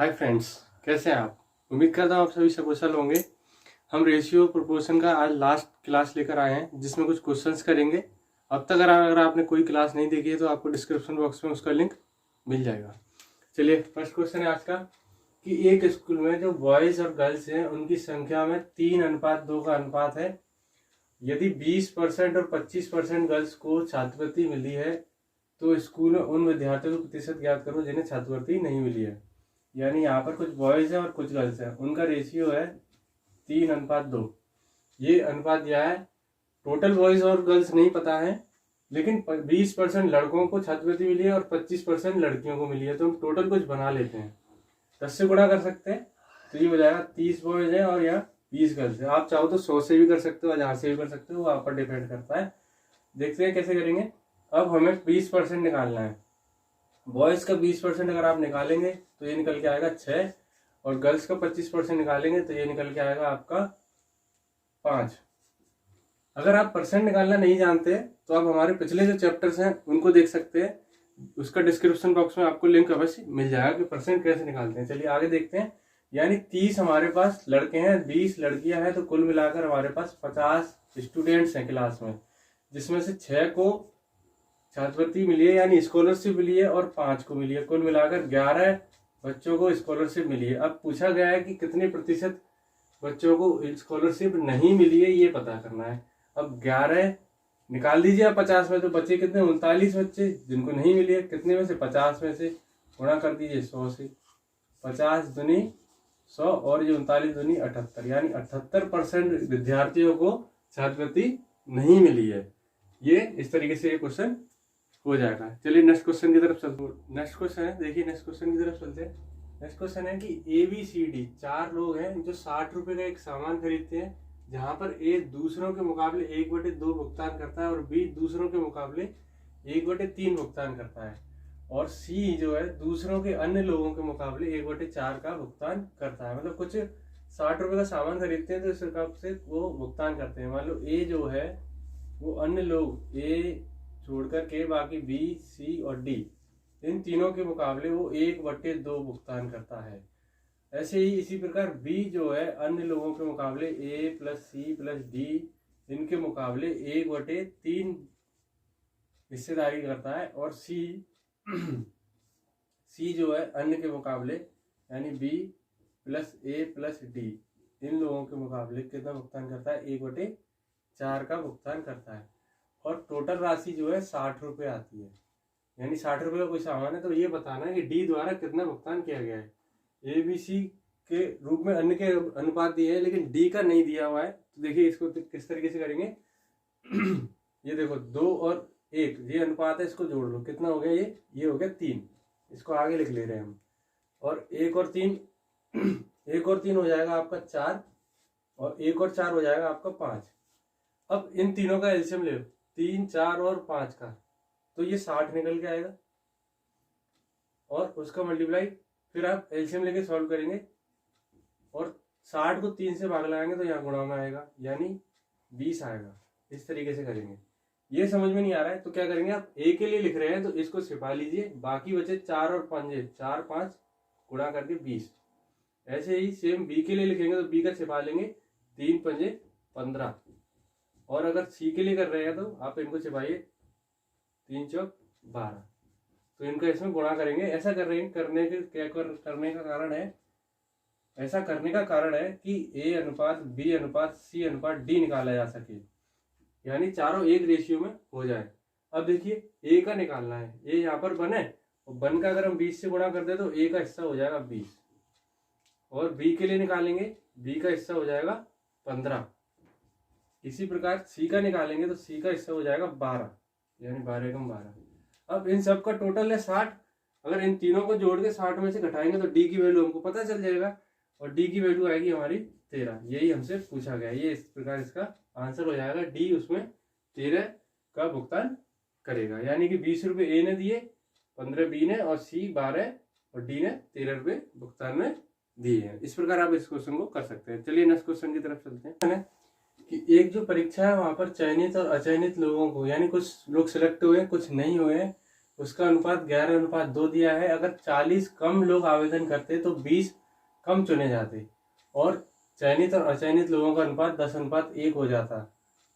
Hi friends, कैसे हैं आप। उम्मीद करता हूँ आप सभी सकुशल होंगे। हम रेशियो प्रोपोर्शन का आज लास्ट क्लास लेकर आए हैं जिसमें कुछ क्वेश्चंस करेंगे। अब तक अगर आपने कोई क्लास नहीं देखी है तो आपको डिस्क्रिप्शन बॉक्स में उसका लिंक मिल जाएगा। चलिए, फर्स्ट क्वेश्चन है आज का कि एक स्कूल में जो बॉयज और गर्ल्स हैं उनकी संख्या में 3:2 का अनुपात है। यदि 20% और 25% गर्ल्स को छात्रवृत्ति मिली है तो स्कूल में उन विद्यार्थियों का प्रतिशत ज्ञात करो जिन्हें छात्रवृत्ति नहीं मिली है। यानी यहाँ पर कुछ बॉयज हैं और कुछ गर्ल्स हैं, उनका रेशियो है 3:2। ये अनुपात दिया है। टोटल बॉयज और गर्ल्स नहीं पता है, लेकिन 20% लड़कों को छात्रवृत्ति मिली है और 25% लड़कियों को मिली है। तो हम टोटल कुछ बना लेते हैं, 10 से गुणा कर सकते हैं तो ये हो जाएगा 30 बॉयज है और यहाँ 20 गर्ल्स है। आप चाहो तो 100 से भी कर सकते हो, 1000 से भी कर सकते हो, वो आप पर डिपेंड करता है। देखते हैं कैसे करेंगे। अब हमें 20% निकालना है। बॉयज का 20% अगर आप निकालेंगे तो ये निकल के आएगा 6 और गर्ल्स का 25% निकालेंगे तो ये निकल के आएगा आपका 5। अगर आप परसेंट निकालना नहीं जानते तो आप हमारे पिछले जो चैप्टर्स हैं उनको देख सकते हैं, उसका डिस्क्रिप्शन बॉक्स में आपको लिंक अवश्य मिल जाएगा कि परसेंट कैसे निकालते हैं। चलिए आगे देखते हैं। यानी 30 हमारे पास लड़के हैं, 20 लड़कियां हैं, तो कुल मिलाकर हमारे पास 50 स्टूडेंट्स हैं क्लास में, जिसमें से 6 को छात्रवृत्ति मिली है यानी स्कॉलरशिप मिली है और 5 को मिली है। कुल मिलाकर 11 बच्चों को स्कॉलरशिप मिली है। अब पूछा गया है कि कितने प्रतिशत बच्चों को स्कॉलरशिप नहीं मिली है, ये पता करना है। अब 11 निकाल दीजिए आप 50 में, तो बच्चे कितने, 39 बच्चे जिनको नहीं मिली है। कितने में से, 50 में से गुणा कर दीजिए 100 से। 50 दूनी 100 और ये 39 दूनी 78, यानी 78% विद्यार्थियों को छात्रवृत्ति नहीं मिली है। ये इस तरीके से ये क्वेश्चन हो जाएगा। चलिए नेक्स्ट क्वेश्चन की तरफ चलते हैं। नेक्स्ट क्वेश्चन है, देखिए नेक्स्ट क्वेश्चन की तरफ चलते हैं। नेक्स्ट क्वेश्चन है कि ABCD 4 लोग हैं जो 60 रुपए का एक सामान खरीदते हैं, जहां पर A दूसरों के मुकाबले 1/2 भुगतान करता है और B दूसरों के मुकाबले 1/3 भुगतान करता है, और C जो है दूसरों के अन्य लोगों के मुकाबले 1/4 का भुगतान करता है। मतलब कुछ 60 रुपए का सामान खरीदते हैं तो इस हिसाब से वो भुगतान करते हैं। मान लो A जो है वो अन्य लोग A छोड़कर के बाकी B, C और D इन तीनों के मुकाबले वो 1/2 भुगतान करता है। ऐसे ही इसी प्रकार B जो है अन्य लोगों के मुकाबले A plus C plus D इनके मुकाबले 1/3 हिस्सेदारी करता है, और C जो है अन्य के मुकाबले यानी B plus A plus D इन लोगों के मुकाबले कितना भुगतान करता है, 1/4 का भुगतान करता है। और टोटल राशि जो है 60 रुपये आती है। यानी 60 रुपये का कोई सामान है तो ये बताना है कि डी द्वारा कितना भुगतान किया गया है। ABC के रूप में अन्य के अनुपात दिए है लेकिन डी का नहीं दिया हुआ है। तो देखिए इसको किस तरीके से करेंगे। ये देखो 2 और 1 ये अनुपात है, इसको जोड़ लो, कितना हो गया, ये हो गया 3। इसको आगे लिख ले रहे हैं हम। और 1 और 3 1 और 3 हो जाएगा आपका 4 और 1 और 4 हो जाएगा आपका 5। अब इन तीनों का एलसीएम ले लो, 3, 4 और 5 का, तो ये 60 निकल के आएगा और उसका मल्टीप्लाई फिर आप एलसीएम लेके सॉल्व करेंगे और 60 को 3 से भाग लगाएंगे तो यहाँ गुणा में आएगा यानी 20 आएगा। इस तरीके से करेंगे। ये समझ में नहीं आ रहा है तो क्या करेंगे, आप A के लिए लिख रहे हैं तो इसको छिपा लीजिए, बाकी बचे 4 और 5 4 5 गुणा करके 20। ऐसे ही सेम B के लिए लिखेंगे तो B का छिपा लेंगे, 3 5 15। और अगर C के लिए कर रहे हैं तो आप इनको छिपाइए, 3 चौक 12। तो इनका इसमें गुणा करेंगे। ऐसा करने का कारण है, ऐसा करने का कारण है कि A अनुपात B अनुपात C अनुपात D निकाला जा सके, यानी चारों एक रेशियो में हो जाए। अब देखिए A का निकालना है, A यहाँ पर 1 है और 1 का अगर हम 20 से गुणा कर दे तो A का हिस्सा हो जाएगा 20, और B के लिए निकालेंगे, B का हिस्सा हो जाएगा 15। इसी प्रकार C का निकालेंगे तो C का हिस्सा हो जाएगा 12, यानी 12 कम 12। अब इन सब का टोटल है 60। अगर इन तीनों को जोड़ के 60 में से घटाएंगे तो D की वैल्यू हमको पता चल जाएगा, और D की वैल्यू आएगी हमारी 13। यही हमसे पूछा गया। ये इस प्रकार इसका आंसर हो जाएगा, D उसमें 13 का भुगतान करेगा। यानी कि 20 रुपये A ने दिए, 15 B ने और C 12 और D ने 13 रुपये भुगतान में दिए हैं। इस प्रकार आप इस क्वेश्चन को कर सकते हैं। चलिए नेक्स्ट क्वेश्चन की तरफ चलते हैं। कि एक जो परीक्षा है वहां पर चयनित और अचयनित लोगों को, यानी कुछ लोग सिलेक्ट हुए कुछ नहीं हुए, उसका अनुपात 11:2 दिया है। अगर 40 कम लोग आवेदन करते तो 20 कम चुने जाते और चयनित और अचयनित लोगों का अनुपात 10:1 हो जाता।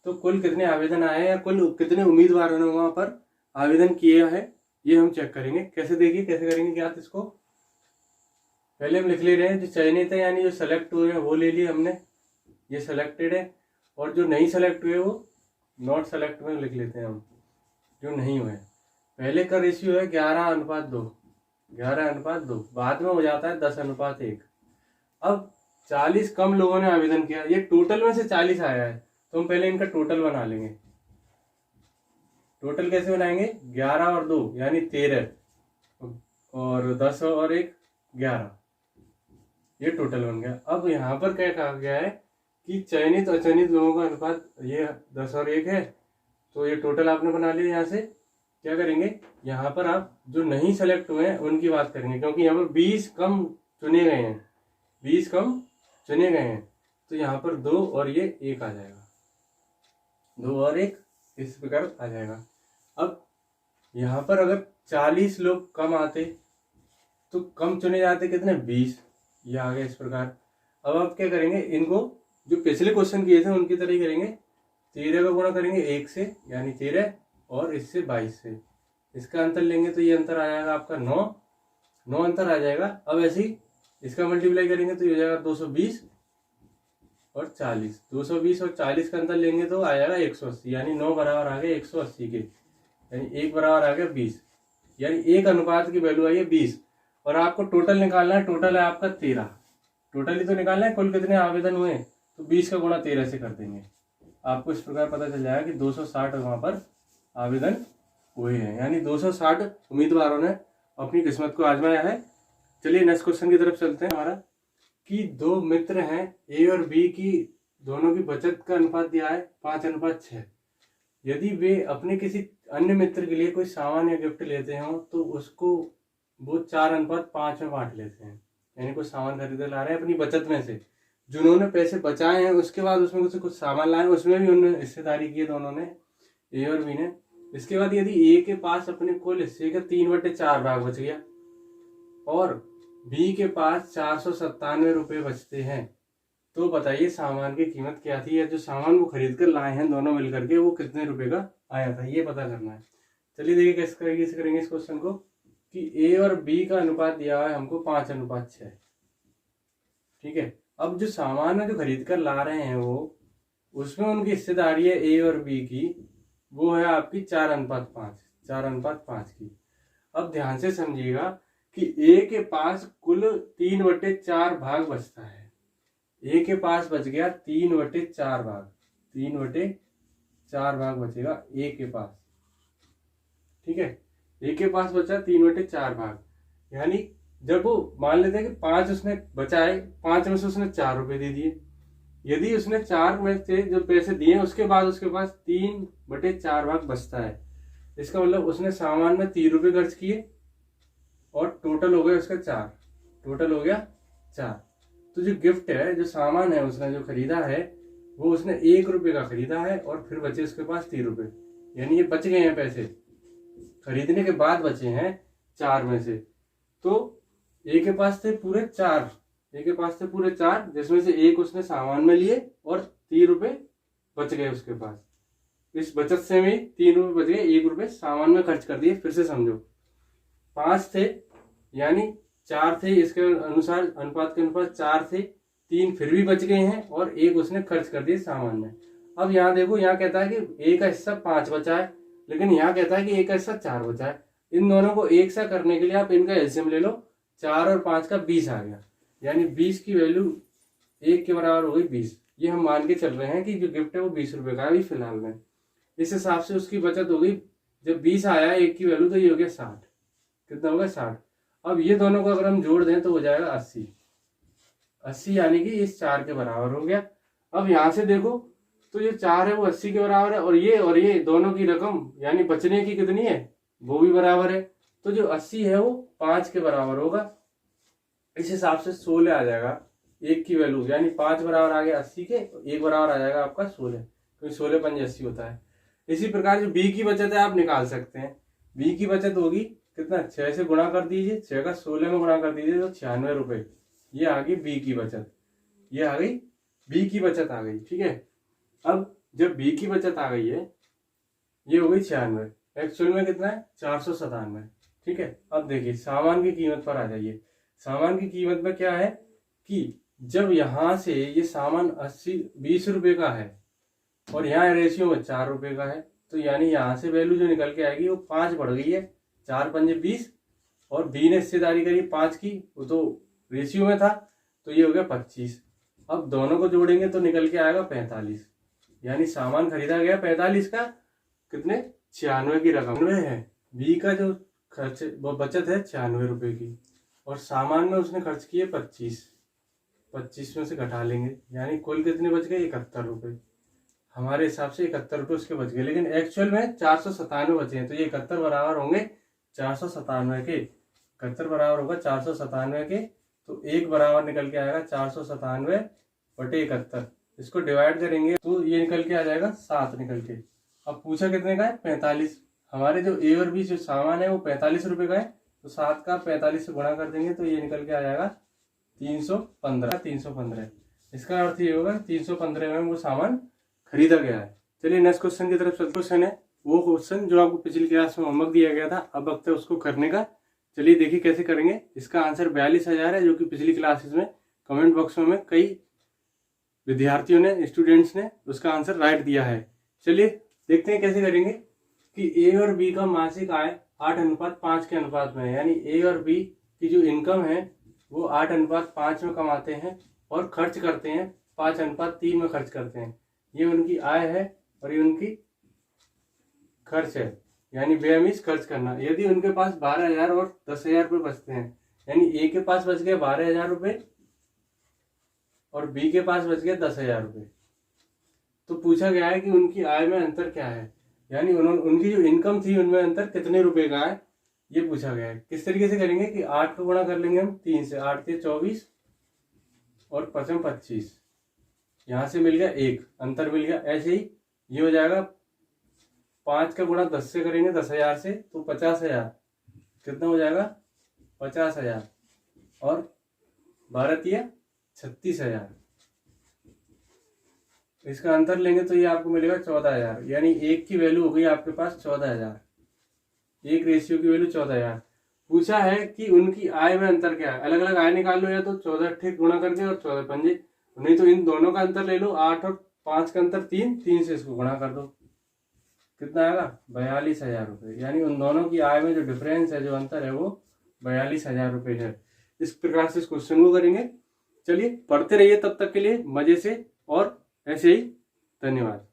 तो कुल कितने आवेदन आए हैं या कुल कितने उम्मीदवारों ने वहां पर आवेदन किया है, ये हम चेक करेंगे। कैसे देखिए, कैसे करेंगे ज्ञात इसको। पहले हम लिख ले रहे हैं जो चयनित है यानी जो सेलेक्ट हुए हैं वो ले लिए हमने, ये सिलेक्टेड है। और जो नहीं सेलेक्ट हुए वो नॉट सेलेक्ट में लिख लेते हैं हम, जो नहीं हुए। पहले का रेशियो है 11:2, 11:2। बाद में हो जाता है 10:1। अब 40 कम लोगों ने आवेदन किया, ये टोटल में से 40 आया है, तो हम पहले इनका टोटल बना लेंगे। टोटल कैसे बनाएंगे, 11 और 2 यानी 13 और 10 और 1 11, ये टोटल बन गया। अब यहाँ पर क्या कहा गया है कि चयनित अचयनित लोगों का अनुपात ये 10 और 1 है, तो ये टोटल आपने बना लिया। यहाँ से क्या करेंगे, यहाँ पर आप जो नहीं सेलेक्ट हुए हैं उनकी बात करेंगे, क्योंकि यहाँ पर 20 कम चुने गए हैं, 20 कम चुने गए हैं, तो यहाँ पर 2 और ये 1 आ जाएगा, 2 और 1 इस प्रकार आ जाएगा। अब यहाँ पर अगर 40 लोग कम आते तो कम चुने जाते कितने, 20, ये आ गया इस प्रकार। अब आप क्या करेंगे, इनको जो पिछले क्वेश्चन किए थे उनकी तरह ही करेंगे, 13 का गुणा करेंगे 1 से यानी 13 और इससे 22 से, इसका अंतर लेंगे तो ये अंतर आ जाएगा आपका 9 अंतर आ जाएगा। अब ऐसे ही इसका मल्टीप्लाई करेंगे तो ये हो जाएगा 220 और 40, 220 और 40 का अंतर लेंगे तो आ जाएगा 180, यानी 9 बराबर आ गए 180 के, यानी 1 बराबर आ गया 20, यानी एक अनुपात की वैल्यू आई है 20। और आपको टोटल निकालना है, टोटल है आपका 13, टोटल ही तो निकालना है, कुल कितने आवेदन हुए, तो 20 का गुणा 13 से कर देंगे। आपको इस प्रकार पता चल जाएगा कि 260 वहां पर आवेदन हुए हैं, यानी 260 उम्मीदवारों ने अपनी किस्मत को आजमाया है। चलिए नेक्स्ट क्वेश्चन की तरफ चलते हैं। हमारा कि दो मित्र हैं, ए और बी की दोनों की बचत का अनुपात दिया है 5:6। यदि वे अपने किसी अन्य मित्र के लिए कोई सामान या गिफ्ट लेते हो तो उसको वो 4:5 में बांट लेते हैं, यानी कोई सामान खरीदे ला रहे हैं अपनी बचत में से, जिन्होंने पैसे बचाए हैं उसके बाद उसमें कुछ सामान लाए, उसमें भी उन्होंने हिस्सेदारी की है दोनों ने, ए और बी ने। इसके बाद यदि ए के पास अपने कुल हिस्से का 3/4 भाग बच गया और बी के पास 497 रुपये बचते हैं, तो बताइए सामान की कीमत क्या थी, या जो सामान वो खरीद कर लाए हैं दोनों मिलकर के वो कितने रुपए का आया था, ये पता करना है। चलिए देखिए कैसे करेंगे इस क्वेश्चन को, कि ए और बी का अनुपात दिया हुआ है हमको 5:6, ठीक है। अब जो सामान है जो खरीद कर ला रहे हैं वो, उसमें उनकी हिस्सेदारी है ए और बी की, वो है आपकी 4:5 की। अब ध्यान से समझिएगा कि ए के पास कुल 3/4 भाग बचता है, ए के पास बच गया 3/4 भाग, 3/4 भाग बचेगा ए के पास, ठीक है। ए के पास बचा 3/4 भाग, यानी जब वो मान लेते हैं कि 5 उसने बचाए, 5 में से उसने 4 रुपए दे दिए, यदि उसने 4 में से जो पैसे दिए उसके बाद उसके पास 3/4 भाग बचता है, इसका मतलब उसने सामान में 3 रुपए खर्च किए और टोटल हो गया उसका 4, टोटल हो गया 4। तो जो गिफ्ट है, जो सामान है उसने जो खरीदा है, वो उसने 1 रुपए का खरीदा है और फिर बचे उसके पास 3 रुपए, यानी ये बच गए हैं पैसे, खरीदने के बाद बचे हैं 4 में से। तो ए के पास थे पूरे 4, ए के पास थे पूरे 4, जिसमें से 1 उसने सामान में लिए और 3 रुपए बच गए उसके पास। इस बचत से भी 3 रुपए बच गए, 1 रुपए सामान में खर्च कर दिए। फिर से समझो, 5 थे यानी 4 थे, इसके अनुसार अनुपात के अनुसार 4 थे, 3 फिर भी बच गए हैं और 1 उसने खर्च कर दिए सामान में। अब यहाँ देखो, यहाँ कहता है कि ए का हिस्सा 5 बचा है, लेकिन यहाँ कहता है कि ए का हिस्सा 4 बचा है। इन दोनों को एक सा करने के लिए आप इनका एलसीएम ले लो, 4 और 5 का 20 आ गया, यानी 20 की वैल्यू 1 के बराबर हो गई 20। ये हम मान के चल रहे हैं कि जो गिफ्ट है वो 20 रुपए का है अभी फिलहाल में। इस हिसाब से उसकी बचत हो गई, जब 20 आया 1 की वैल्यू, तो ये हो गया 60। कितना होगा, 60। अब ये दोनों को अगर हम जोड़ दें तो हो जाएगा 80, 80 यानी कि इस 4 के बराबर हो गया। अब यहाँ से देखो तो ये 4 है वो 80 के बराबर है, और ये दोनों की रकम यानी बचने की कितनी है, वो भी बराबर है। तो जो 80 है वो 5 के बराबर होगा। इस हिसाब से 16 आ जाएगा 1 की वैल्यू, यानी 5 बराबर आ गया 80 के, 1 बराबर आ जाएगा आपका 16, क्योंकि 16 × 5 80 होता है। इसी प्रकार जो बी की बचत है आप निकाल सकते हैं। बी की बचत होगी कितना, 6 से गुणा कर दीजिए, 6 का 16 में गुणा कर दीजिए तो 96 रुपए। ये आ गई बी की बचत, ये आ गई बी की बचत आ गई। ठीक है, अब जब बी की बचत आ गई है, ये हो गई 96, एक्चुअल में कितना है 497। ठीक है, अब देखिए सामान की कीमत पर आ जाइए। सामान की कीमत में क्या है कि जब यहां से ये सामान 20 रुपए का है और यहाँ रेशियो में 4 रुपए का है, तो यानी यहाँ से वैल्यू जो निकल के आएगी वो 5 बढ़ गई है, 4 पंजे 20, और बी ने हिस्सेदारी करी 5 की, वो तो रेशियो में था, तो ये हो गया 25। अब दोनों को जोड़ेंगे तो निकल के आएगा 45, यानी सामान खरीदा गया 45 का, कितने 96 की रकम है। बी का जो खर्च वो बचत है 96 रुपए की, और सामान में उसने खर्च किए 25 में से घटा लेंगे, यानी कुल कितने बच गए 71 रुपए। हमारे हिसाब से 71 रुपए उसके बच गए, लेकिन एक्चुअल में 497 बचे हैं, तो ये 71 बराबर होंगे 497 के। 71 बराबर होगा 497 के, तो 1 बराबर निकल के आएगा 497 बटे 71। इसको डिवाइड करेंगे तो ये निकल के आ जाएगा 7 निकल के। अब पूछा कितने का है 45, हमारे जो ए और बी जो सामान है वो 45 रुपए का है, तो 7 का 45 से गुणा कर देंगे तो ये निकल के आ जाएगा 315। इसका अर्थ ये होगा 315 में वो सामान खरीदा गया है। चलिए नेक्स्ट क्वेश्चन की तरफ चलते। क्वेश्चन है वो क्वेश्चन जो आपको पिछली क्लास में होमवर्क दिया गया था, अब वक्त है उसको करने का। चलिए देखिए कैसे करेंगे। इसका आंसर 42,000 है, जो कि पिछली क्लासेस में कमेंट बॉक्स में कई विद्यार्थियों ने, स्टूडेंट्स ने उसका आंसर राइट दिया है। चलिए देखते हैं कैसे करेंगे कि ए और बी का मासिक आय 8:5 के अनुपात में है, यानी ए और बी की जो इनकम है वो 8:5 में कमाते हैं और खर्च करते हैं 5:3 में खर्च करते हैं। ये उनकी आय है और ये उनकी खर्च है, यानी व्यय मीन्स खर्च करना। यदि उनके पास 12,000 और 10,000 रुपये बचते हैं, यानी ए के पास बच गए 12,000 रुपये और बी के पास बच गए 10,000 रुपये, तो पूछा गया है कि उनकी आय में अंतर क्या है, यानी उनकी जो इनकम थी उनमें अंतर कितने रुपए का है, ये पूछा गया है। किस तरीके से करेंगे कि 8 को गुणा कर लेंगे हम 3 से, 8 के 24 और 5 25, यहां से मिल गया 1, अंतर मिल गया। ऐसे ही ये हो जाएगा 5 का गुणा 10 से करेंगे 10,000 से, तो 50,000 कितना हो जाएगा 50,000, और 12 36,000, इसका अंतर लेंगे तो ये आपको मिलेगा 14,000, यानी एक की वैल्यू हो गई आपके पास 14,000, एक रेशियो की वैल्यू 14,000। पूछा है कि उनकी आय में अंतर क्या है, अलग अलग आय निकाल लो, या तो 14 ठीक गुणा कर दे और 14 पंजे, नहीं तो इन दोनों का अंतर ले लो, 8 और 5 का अंतर 3 से इसको गुणा कर दो, कितना आएगा 42,000 रुपये, यानी उन दोनों की आय में जो डिफरेंस है, जो अंतर है वो 42,000 रुपये है। इस प्रकार से इस क्वेश्चन को करेंगे। चलिए पढ़ते रहिए तब तक के लिए मजे से, और ऐसे ही। धन्यवाद।